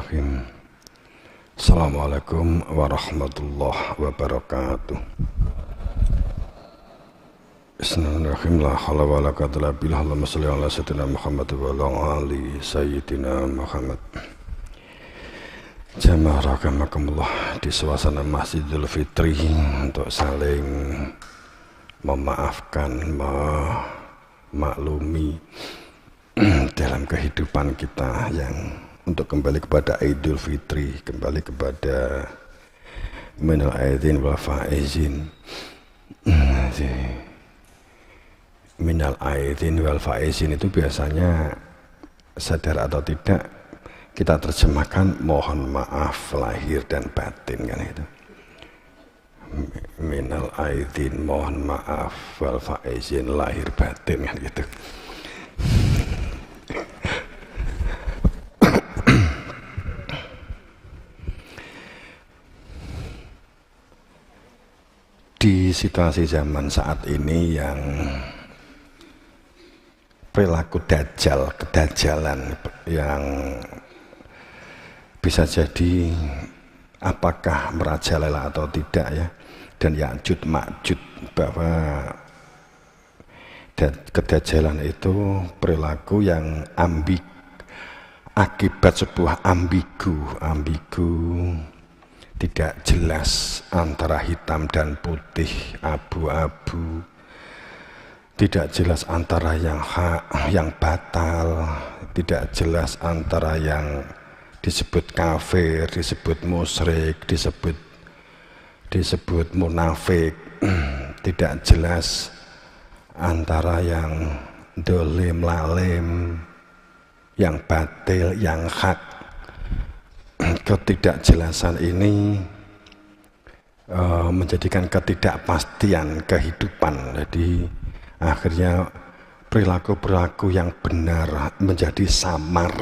Bismillahirrahmanirrahim. Assalamualaikum warahmatullahi wabarakatuh. Bismillahirrahmanirrahim. La haula wala quwwata illa billah. Allahumma shalli ala sayyidina Muhammad wa ala ali sayyidina Muhammad. Jamaah rahmatullah di suasana Masjidil Fitri untuk saling memaafkan, memaklumi dalam kehidupan kita yang untuk kembali kepada Idul Fitri, kembali kepada minal aidin wal faizin. Minal aidin wal faizin itu biasanya sadar atau tidak kita terjemahkan mohon maaf lahir dan batin, kan itu. Minal aidin mohon maaf wal faizin lahir batin, kan gitu. Di situasi zaman saat ini yang perilaku dajjal, kedajalan yang bisa jadi apakah merajalela atau tidak ya, dan Ya'juj Ma'juj, bahwa kedajalan itu perilaku yang akibat sebuah ambigu, tidak jelas antara hitam dan putih, abu-abu, tidak jelas antara yang hak, yang batal, tidak jelas antara yang disebut kafir, disebut musyrik, disebut munafik, tidak jelas antara yang dolim, lalim, yang batil, yang hak. Ketidakjelasan ini menjadikan ketidakpastian kehidupan. Jadi akhirnya perilaku-perilaku yang benar menjadi samar,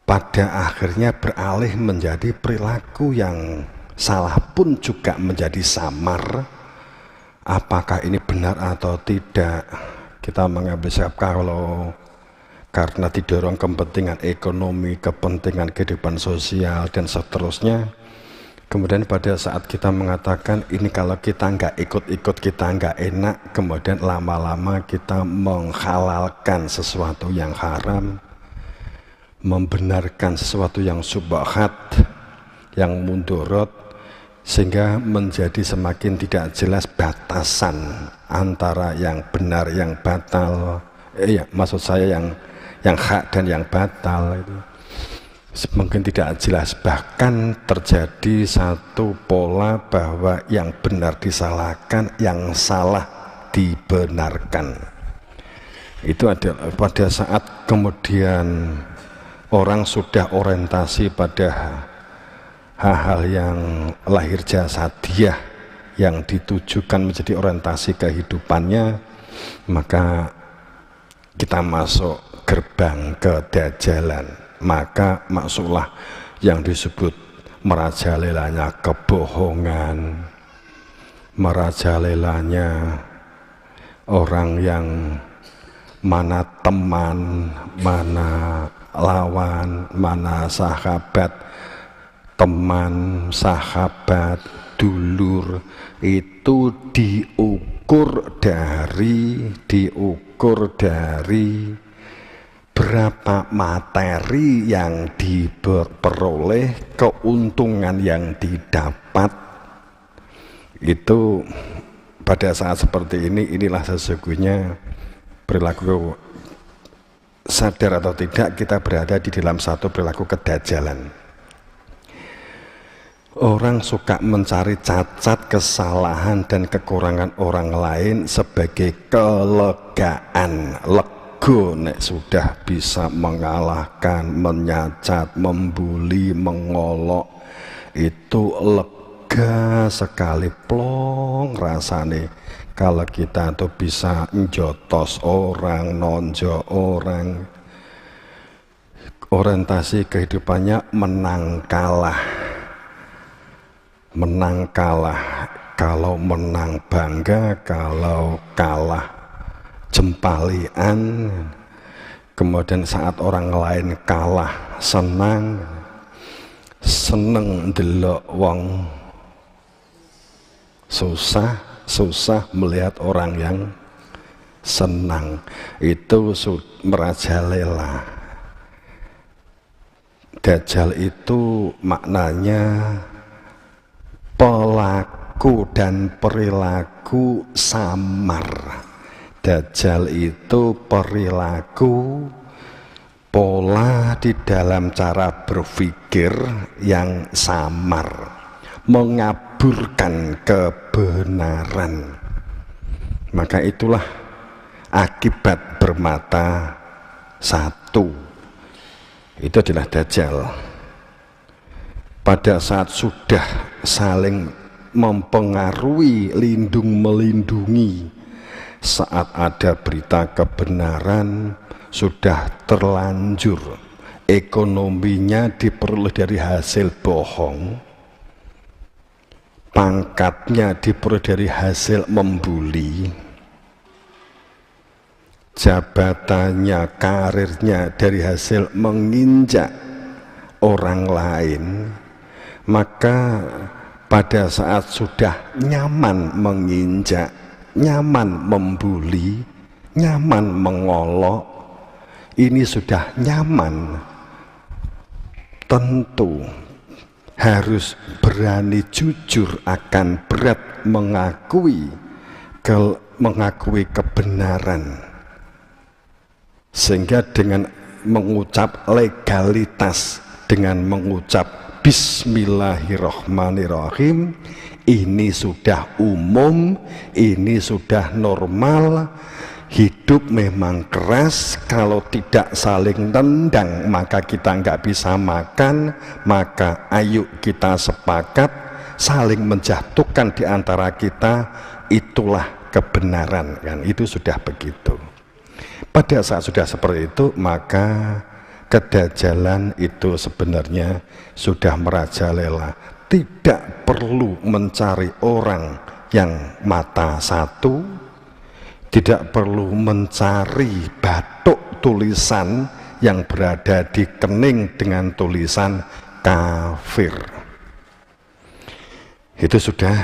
pada akhirnya beralih menjadi perilaku yang salah pun juga menjadi samar. Apakah ini benar atau tidak, kita mengambil sikap kalau karena didorong kepentingan ekonomi, kepentingan kehidupan sosial dan seterusnya. Kemudian pada saat kita mengatakan ini kalau kita nggak ikut-ikut kita nggak enak, kemudian lama-lama kita menghalalkan sesuatu yang haram, membenarkan sesuatu yang subhat, yang mundorot, sehingga menjadi semakin tidak jelas batasan antara yang benar, yang batal. Maksud saya yang hak dan yang batal itu mungkin tidak jelas. Bahkan terjadi satu pola bahwa yang benar disalahkan, yang salah dibenarkan. Itu adalah pada saat kemudian orang sudah orientasi pada hal-hal yang lahir jasadiah yang ditujukan menjadi orientasi kehidupannya, maka kita masuk gerbang kedajalan, maka masuklah yang disebut merajalelanya kebohongan, merajalelanya orang yang mana teman, mana lawan, mana sahabat. Teman, sahabat, dulur itu diukur dari berapa materi yang diperoleh, keuntungan yang didapat. Itu pada saat seperti ini, inilah sesungguhnya perilaku, sadar atau tidak kita berada di dalam satu perilaku kedajalan. Orang suka mencari cacat, kesalahan dan kekurangan orang lain sebagai kelegaan. Lego nek sudah bisa mengalahkan, menyacat, membuli, mengolok, itu lega sekali, plong rasane. Kalau kita tuh bisa njotos orang, nonjo orang, orientasi kehidupannya menang kalah. Kalau menang bangga, kalau kalah jempalian. Kemudian saat orang lain kalah, seneng ndelok wong susah melihat orang yang senang. Itu merajalela. Dajjal itu maknanya pelaku dan perilaku samar. Dajjal itu perilaku, pola di dalam cara berpikir yang samar, mengaburkan kebenaran. Maka itulah akibat bermata satu. Itu adalah Dajjal. Pada saat sudah saling mempengaruhi, lindung melindungi, saat ada berita kebenaran sudah terlanjur ekonominya diperoleh dari hasil bohong, pangkatnya diperoleh dari hasil membuli, jabatannya, karirnya dari hasil menginjak orang lain. Maka pada saat sudah nyaman menginjak, nyaman membuli, nyaman mengolok, ini sudah nyaman, tentu harus berani jujur akan berat mengakui kebenaran. Sehingga dengan mengucap legalitas, dengan mengucap Bismillahirrahmanirrahim, ini sudah umum, ini sudah normal. Hidup memang keras, kalau tidak saling tendang maka kita nggak bisa makan. Maka ayo kita sepakat saling menjatuhkan di antara kita, itulah kebenaran, kan? Itu sudah begitu. Pada saat sudah seperti itu, maka kedajjalan itu sebenarnya sudah merajalela. Tidak perlu mencari orang yang mata satu, tidak perlu mencari batuk tulisan yang berada di kening dengan tulisan kafir. Itu sudah.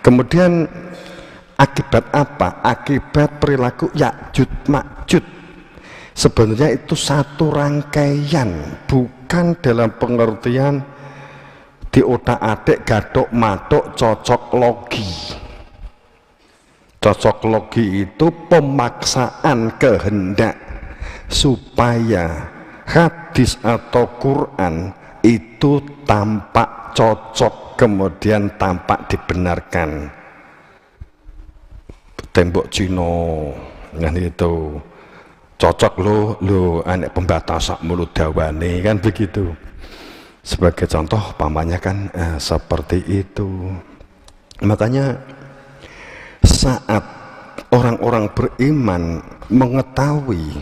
Kemudian akibat apa? Akibat perilaku Ya'juj Ma'juj. Sebenarnya itu satu rangkaian, bukan dalam pengertian di otak-atik gadok matuk cocok logi. Cocok logi itu pemaksaan kehendak supaya hadis atau Quran itu tampak cocok, kemudian tampak dibenarkan. Tembok Cino kan itu cocok lo anak pembatasan mulut dawane, kan begitu. Sebagai contoh pamannya kan seperti itu. Makanya saat orang-orang beriman mengetahui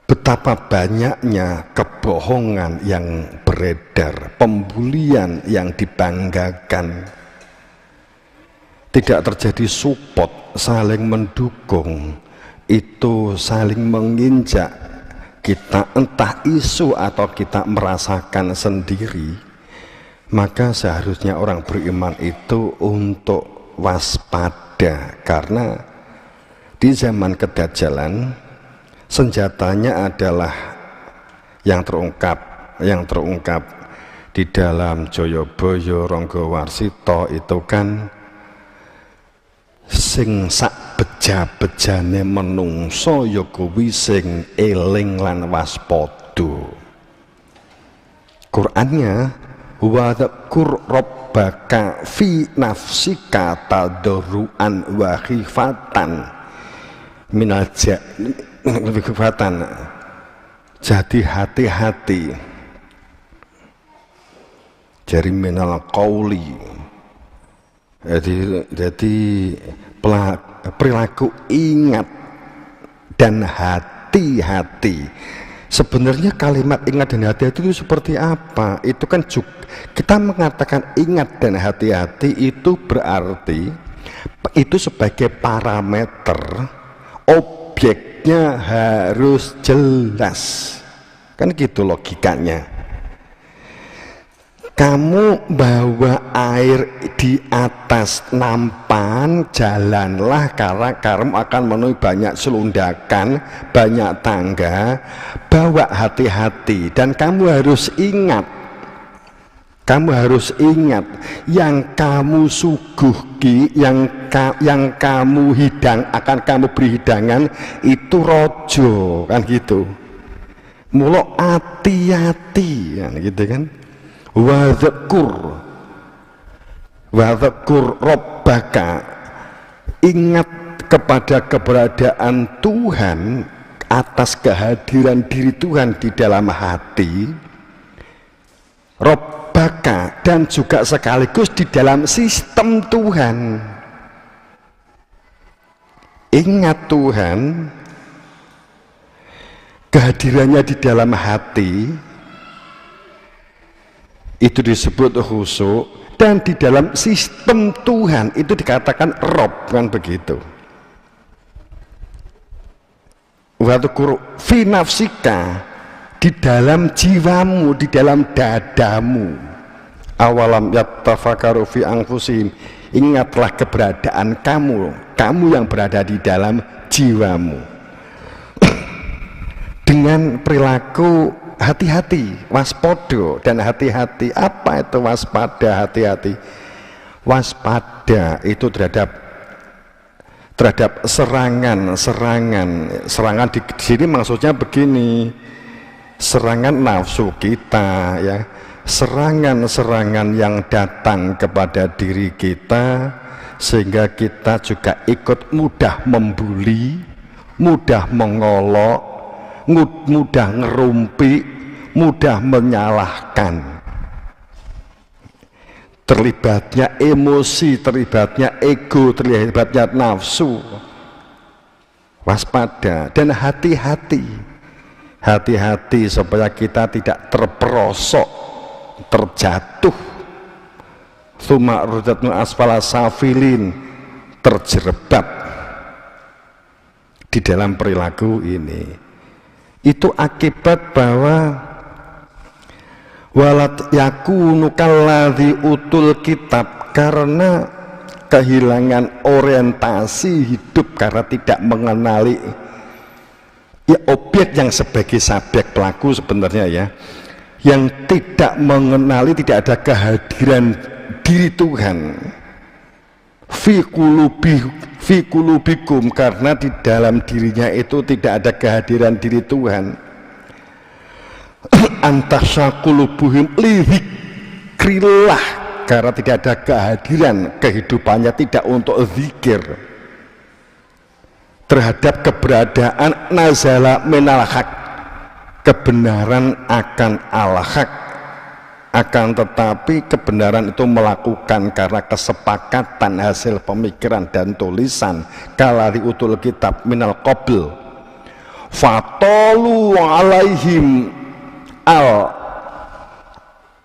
betapa banyaknya kebohongan yang beredar, pembulian yang dibanggakan, tidak terjadi support, saling mendukung, itu saling menginjak kita, entah isu atau kita merasakan sendiri, maka seharusnya orang beriman itu untuk waspada. Karena di zaman kedajjalan senjatanya adalah yang terungkap di dalam Joyoboyo Ronggowarsito itu kan, sing sak beja-bejane menungso ya kuwi sing eling lan waspada. Qur'annya wa dzkur rabbaka fi nafsika tadarruan wa khifatan minal khifatan. Jadi hati-hati, jari minal qauli. Jadi perilaku ingat dan hati-hati. Sebenarnya kalimat ingat dan hati-hati itu seperti apa? Itu kan kita mengatakan ingat dan hati-hati itu berarti itu sebagai parameter, objeknya harus jelas. Kan gitu logikanya. Kamu bawa air di atas nampan, jalanlah karena kamu akan menemui banyak selundakan, banyak tangga. Bawa hati-hati dan kamu harus ingat. Kamu harus ingat yang kamu suguhki, yang kamu hidang, akan kamu beri hidangan itu rojo, kan gitu. Mula hati-hati, kan gitu kan. Wadzakur Rabbaka, ingat kepada keberadaan Tuhan atas kehadiran diri Tuhan di dalam hati Rabbaka, dan juga sekaligus di dalam sistem Tuhan. Ingat Tuhan, kehadirannya di dalam hati itu disebut khusyuk, dan di dalam sistem Tuhan itu dikatakan Rob, kan begitu. Wadzakur fi nafsika, di dalam jiwamu, di dalam dadamu. Awalam yattafakaru fi anfusihim, ingatlah keberadaan kamu yang berada di dalam jiwamu. Dengan perilaku hati-hati, waspada dan hati-hati. Apa itu waspada, hati-hati? Waspada itu terhadap serangan di sini maksudnya begini, serangan nafsu kita, ya, serangan yang datang kepada diri kita, sehingga kita juga ikut mudah membuli, mudah mengolok, mudah ngerumpi, mudah menyalahkan. Terlibatnya emosi, terlibatnya ego, terlibatnya nafsu. Waspada dan hati-hati. Hati-hati supaya kita tidak terperosok, terjatuh. Tsumma rudatnu asfala safilin, terjerebab di dalam perilaku ini. Itu akibat bahwa walat yakunu kalladzi utul kitab, karena kehilangan orientasi hidup karena tidak mengenali ya objek yang sebagai subjek pelaku sebenarnya, ya, yang tidak mengenali, tidak ada kehadiran diri Tuhan fi qulubikum, karena di dalam dirinya itu tidak ada kehadiran diri Tuhan. Antasa qulubuhum lidzikrillah, karena tidak ada kehadiran, kehidupannya tidak untuk zikir terhadap keberadaan nazala minal haq, kebenaran akan al-haq. Akan tetapi kebenaran itu melakukan karena kesepakatan hasil pemikiran dan tulisan kalari utul kitab minal qabl fatolu alaihim al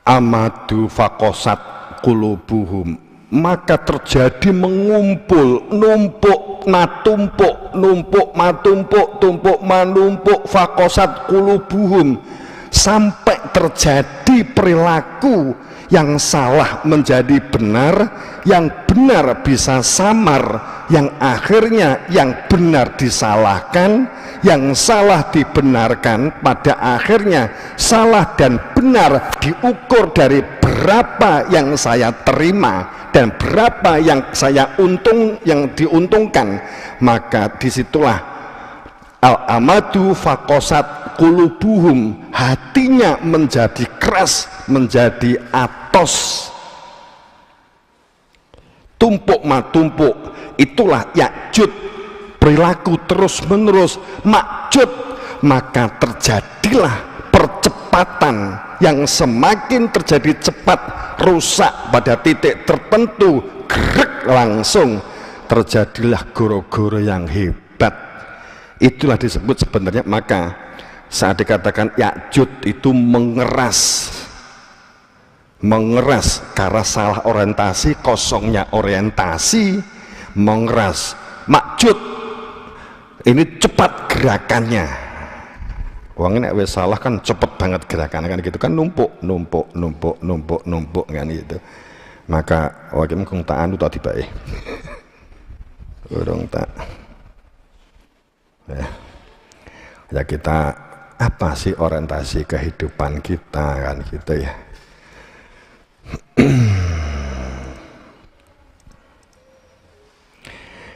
amadu fakosat kulubuhum, maka terjadi mengumpul, numpuk manumpuk fakosat kulubuhum, sampai terjadi perilaku yang salah menjadi benar, yang benar bisa samar, yang akhirnya yang benar disalahkan, yang salah dibenarkan, pada akhirnya salah dan benar diukur dari berapa yang saya terima dan berapa yang saya diuntungkan. Maka disitulah al-amadu fakosat kulubuhum, hatinya menjadi keras, menjadi atos, tumpuk matumpuk. Itulah yakjud, perilaku terus menerus makjud. Maka terjadilah percepatan yang semakin terjadi cepat, rusak pada titik tertentu, gerak langsung, terjadilah goro-goro yang hebat. Itulah disebut sebenarnya, maka saat dikatakan yakjud itu mengeras karena salah orientasi, kosongnya orientasi, mengeras. Makjud Ini cepat gerakannya. Wong nek wis salah kan cepet banget gerakannya kan gitu kan, numpuk kan gitu. Maka wakim kung tak anu tak tiba urung tak ya kita apa sih orientasi kehidupan kita kan gitu ya.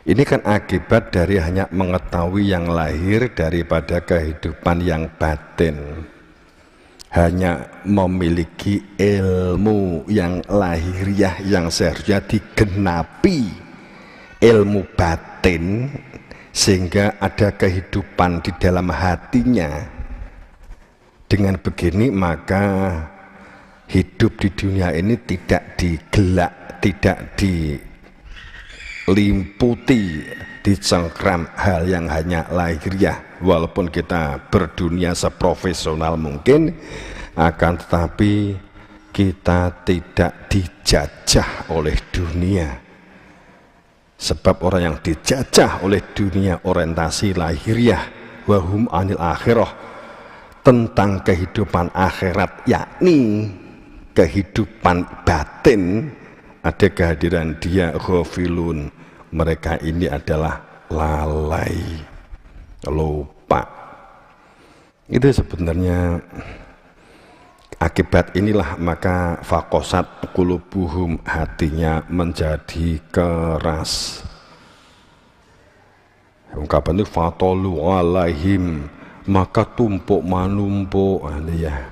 Ini kan akibat dari hanya mengetahui yang lahir daripada kehidupan yang batin. Hanya memiliki ilmu yang lahiriah yang seharusnya digenapi ilmu batin, sehingga ada kehidupan di dalam hatinya. Dengan begini maka hidup di dunia ini tidak digelak, tidak dilimputi, dicengkram hal yang hanya lahiriah. Walaupun kita berdunia seprofesional mungkin, akan tetapi kita tidak dijajah oleh dunia. Sebab orang yang dijajah oleh dunia orientasi lahiriah, wahum anil akhirah, tentang kehidupan akhirat, yakni kehidupan batin, ada kehadiran dia ghafilun, mereka ini adalah lalai, lupa. Itu sebenarnya akibat inilah maka fakosat kulubuhum, hatinya menjadi keras. Ungkapan itu fatolu alaihim, maka tumpuk manumpuk ya.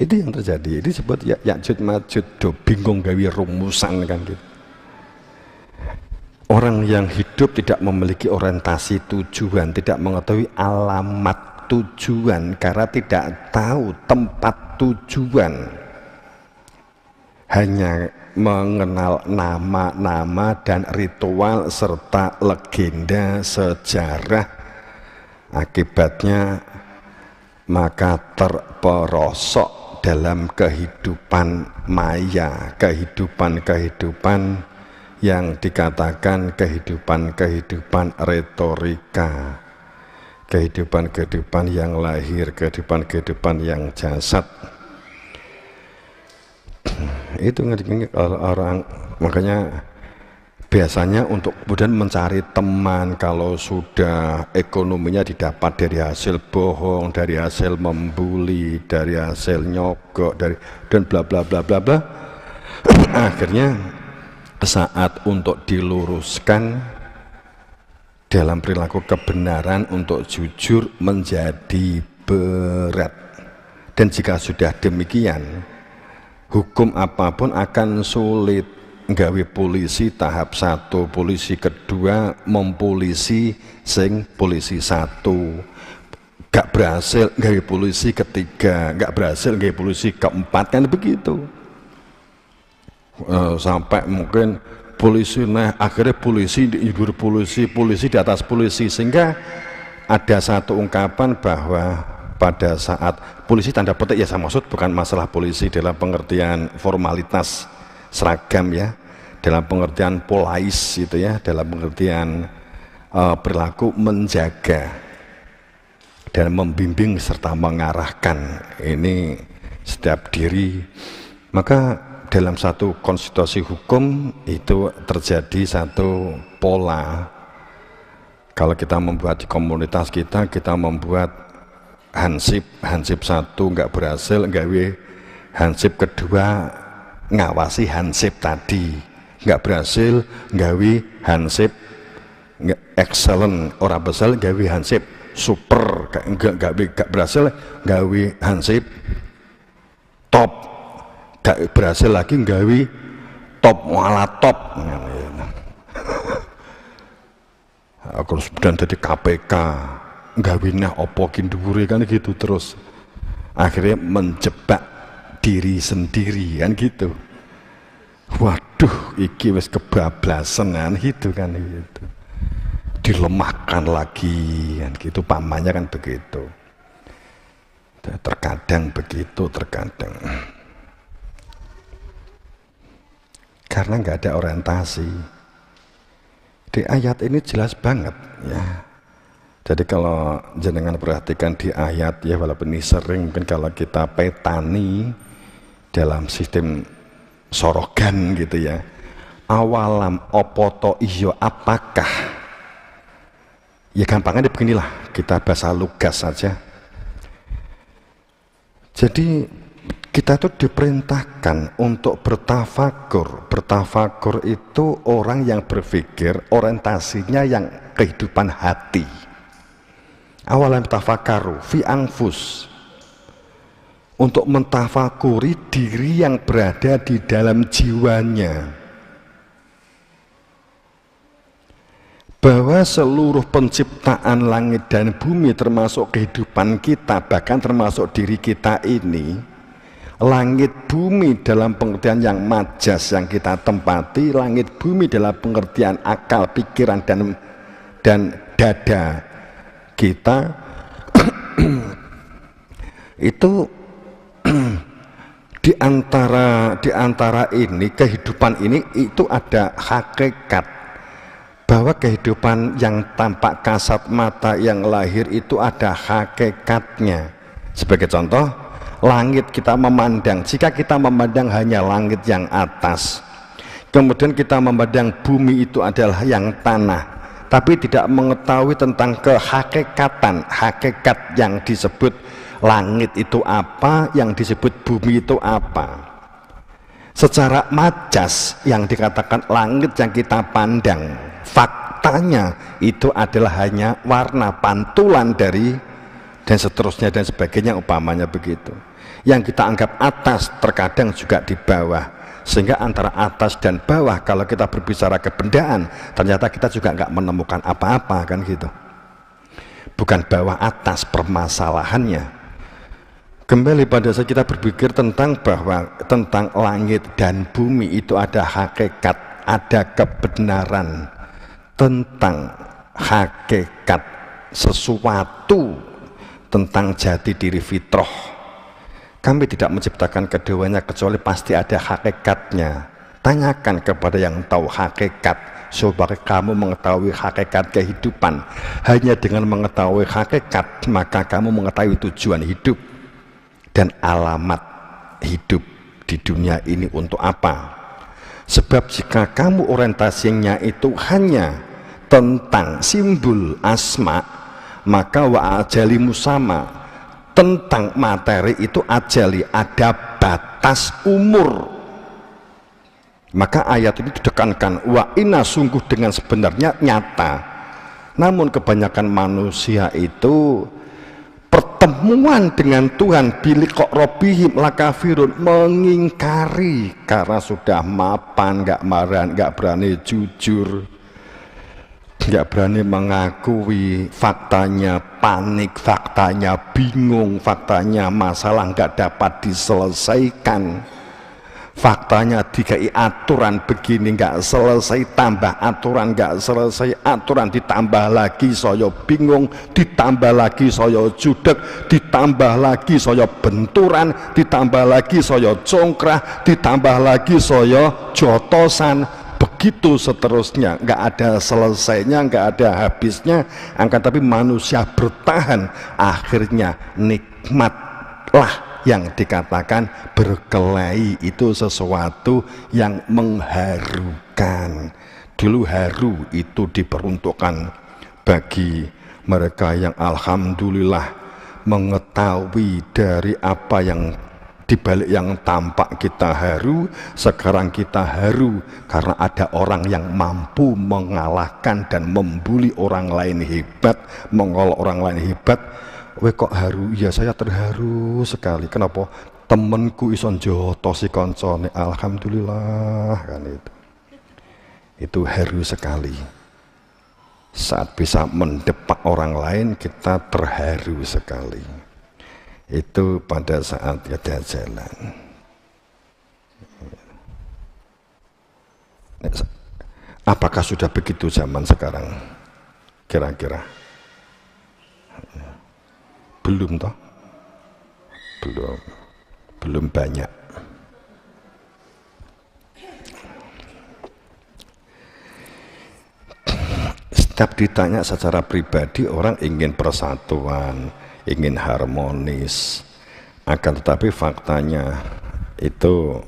Itu yang terjadi. Ini sebut Ya'juj Ma'juj do bingung gawe rumusan kan gitu. Orang yang hidup tidak memiliki orientasi tujuan, tidak mengetahui alamat tujuan karena tidak tahu tempat tujuan, hanya mengenal nama-nama dan ritual serta legenda sejarah. Akibatnya maka terperosok dalam kehidupan maya, kehidupan yang dikatakan kehidupan retorika, kehidupan yang lahir, kehidupan yang jasad. Itu ngerti orang, makanya biasanya untuk kemudian mencari teman kalau sudah ekonominya didapat dari hasil bohong, dari hasil membuli, dari hasil nyogok, dan bla bla bla bla bla. Akhirnya saat untuk diluruskan dalam perilaku kebenaran untuk jujur menjadi berat. Dan jika sudah demikian, hukum apapun akan sulit. Nggawe polisi tahap 1, polisi kedua, mempolisi sing polisi 1, gak berhasil nggawe polisi ketiga, gak berhasil nggawe polisi keempat, kan begitu. Sampai mungkin polisi, nah akhirnya polisi diibur polisi di atas polisi, sehingga ada satu ungkapan bahwa pada saat polisi tanda petik ya, saya maksud bukan masalah polisi dalam pengertian formalitas seragam ya, dalam pengertian polais itu ya, dalam pengertian perilaku menjaga dan membimbing serta mengarahkan ini setiap diri. Maka dalam satu konstitusi hukum itu terjadi satu pola. Kalau kita membuat di komunitas kita membuat hansip 1 nggak berhasil, gawe hansip kedua ngawasi hansip tadi, nggak berhasil gawe hansip excellent, orang besar gawe hansip super, nggak berhasil gawe hansip top, nggak berhasil lagi gawe top malah top. Kalau kemudian jadi KPK gawinah opo kinduri kan gitu, terus akhirnya menjebak diri sendiri kan gitu. Waduh, iki wis kebablasan kan gitu kan gitu. Dilemahkan lagi kan gitu, pamannya kan begitu. Terkadang begitu, terkadang. Karena nggak ada orientasi. Di ayat ini jelas banget ya. Jadi kalau jenengan perhatikan di ayat ya, walaupun ini sering mungkin kalau kita petani dalam sistem sorogan gitu ya, awalam opoto iyo apakah, ya gampangnya beginilah, kita bahasa lugas saja. Jadi kita tuh diperintahkan untuk bertafakur. Bertafakur itu orang yang berpikir orientasinya yang kehidupan hati. Awalan tafakaru fi anfus, untuk mentafakuri diri yang berada di dalam jiwanya, bahwa seluruh penciptaan langit dan bumi termasuk kehidupan kita, bahkan termasuk diri kita ini, langit bumi dalam pengertian yang majas yang kita tempati, langit bumi dalam pengertian akal, pikiran dan dada kita itu di antara ini, kehidupan ini itu ada hakikat, bahwa kehidupan yang tampak kasat mata yang lahir itu ada hakikatnya. Sebagai contoh, langit kita memandang, jika kita memandang hanya langit yang atas, kemudian kita memandang bumi itu adalah yang tanah, tapi tidak mengetahui tentang kehakikatan, hakikat yang disebut langit itu apa, yang disebut bumi itu apa. Secara majas yang dikatakan langit yang kita pandang, faktanya itu adalah hanya warna pantulan dari dan seterusnya dan sebagainya, umpamanya begitu. Yang kita anggap atas terkadang juga di bawah, sehingga antara atas dan bawah kalau kita berbicara kebendaan, ternyata kita juga nggak menemukan apa-apa, kan gitu. Bukan bawah atas permasalahannya. Kembali pada saat kita berpikir tentang bahwa tentang langit dan bumi itu ada hakikat, ada kebenaran tentang hakikat sesuatu, tentang jati diri fitrah. Kami tidak menciptakan keduanya kecuali pasti ada hakikatnya. Tanyakan kepada yang tahu hakikat, supaya kamu mengetahui hakikat kehidupan. Hanya dengan mengetahui hakikat, maka kamu mengetahui tujuan hidup dan alamat hidup di dunia ini untuk apa. Sebab jika kamu orientasinya itu hanya tentang simbol asma, maka wa ajalimu sama, tentang materi itu ajali, ada batas umur. Maka ayat ini ditekankan, wa inna, sungguh dengan sebenarnya nyata. Namun kebanyakan manusia itu pertemuan dengan Tuhan biliqo robihim lakafirun, mengingkari karena sudah mapan, nggak berani jujur, nggak berani mengakui faktanya, panik faktanya, bingung faktanya, masalah nggak dapat diselesaikan, faktanya dikai aturan begini nggak selesai, tambah aturan nggak selesai, aturan ditambah lagi saya bingung, ditambah lagi saya judek, ditambah lagi saya benturan, ditambah lagi saya congkrah, ditambah lagi saya jotosan, begitu seterusnya, nggak ada selesainya, nggak ada habisnya. Angkat tapi manusia bertahan, akhirnya nikmatlah yang dikatakan berkelahi itu sesuatu yang mengharukan. Dulu haru itu diperuntukkan bagi mereka yang alhamdulillah mengetahui dari apa yang dibalik yang tampak kita haru. Sekarang kita haru karena ada orang yang mampu mengalahkan dan membuli orang lain hebat, mengolok orang lain hebat. Weh kok haru? Ya saya terharu sekali. Kenapa? Temenku ison jotosi koncone, alhamdulillah, kan itu. Itu haru sekali. Saat bisa mendepak orang lain, kita terharu sekali. Itu pada saat kita jalan. Apakah sudah begitu zaman sekarang? Kira-kira belum toh? Belum banyak. setiap ditanya secara pribadi orang ingin persatuan, ingin harmonis. Akan tetapi faktanya itu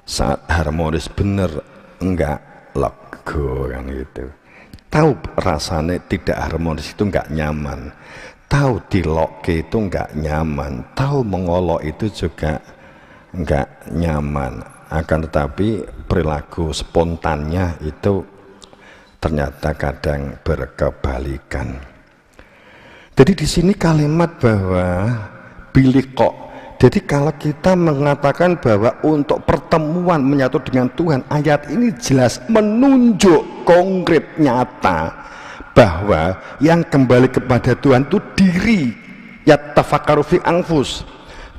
saat harmonis bener enggak lego kan gitu. Tahu rasanya tidak harmonis itu enggak nyaman. Tahu dilokke itu enggak nyaman. Tahu mengolok itu juga enggak nyaman. Akan tetapi perilaku spontannya itu ternyata kadang berkebalikan. Jadi di sini kalimat bahwa bilikok. Jadi kalau kita mengatakan bahwa untuk pertemuan menyatu dengan Tuhan, ayat ini jelas menunjuk konkret nyata bahwa yang kembali kepada Tuhan itu diri. Yattafakkaru fi anfus.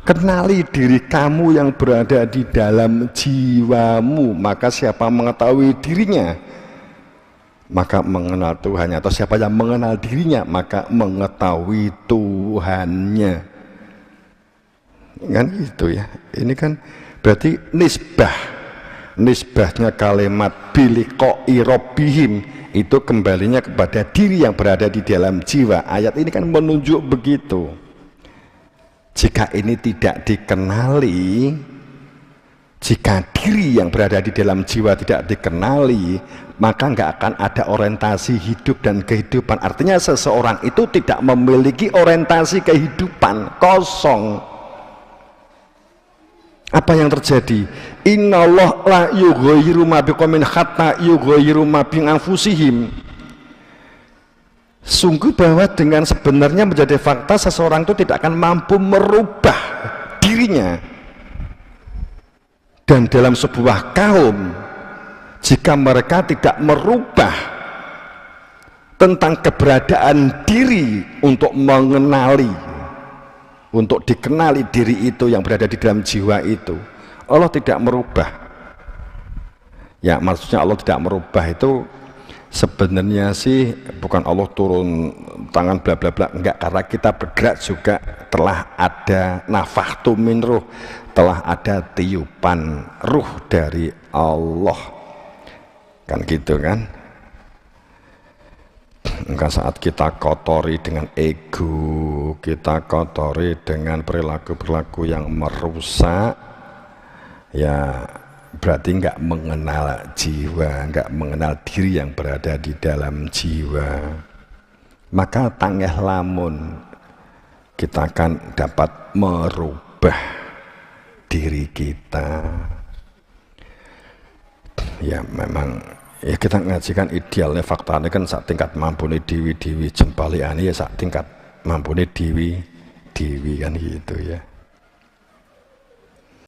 Kenali diri kamu yang berada di dalam jiwamu, maka siapa mengetahui dirinya maka mengenal Tuhannya, atau siapa yang mengenal dirinya maka mengetahui Tuhannya, kan gitu ya. Ini kan berarti nisbahnya kalimat bilikoi robbihim itu kembalinya kepada diri yang berada di dalam jiwa. Ayat ini kan menunjuk begitu. Jika ini tidak dikenali, jika diri yang berada di dalam jiwa tidak dikenali, maka nggak akan ada orientasi hidup dan kehidupan. Artinya seseorang itu tidak memiliki orientasi kehidupan, kosong. Apa yang terjadi? Innallaha la yughayyiru ma biqaumin hatta yughayyiru ma bi anfusihim. Sungguh bahwa dengan sebenarnya menjadi fakta seseorang itu tidak akan mampu merubah dirinya. Dan dalam sebuah kaum, jika mereka tidak merubah tentang keberadaan diri untuk mengenali, untuk dikenali diri itu yang berada di dalam jiwa itu, Allah tidak merubah. Ya, maksudnya Allah tidak merubah itu sebenarnya sih bukan Allah turun tangan bla bla bla, enggak, karena kita bergerak juga telah ada nafakhtu min ruh, telah ada tiupan ruh dari Allah, kan gitu kan. Enggak, saat kita kotori dengan ego, kita kotori dengan perilaku-perilaku yang merusak, ya berarti enggak mengenal jiwa, enggak mengenal diri yang berada di dalam jiwa. Maka tangeh lamun kita akan dapat merubah diri kita. Ya memang ya kita ngajikan idealnya, faktanya kan saat tingkat mampuni dewi-dewi jempaliani ya saat tingkat mampuni dewi-dewi kan gitu ya.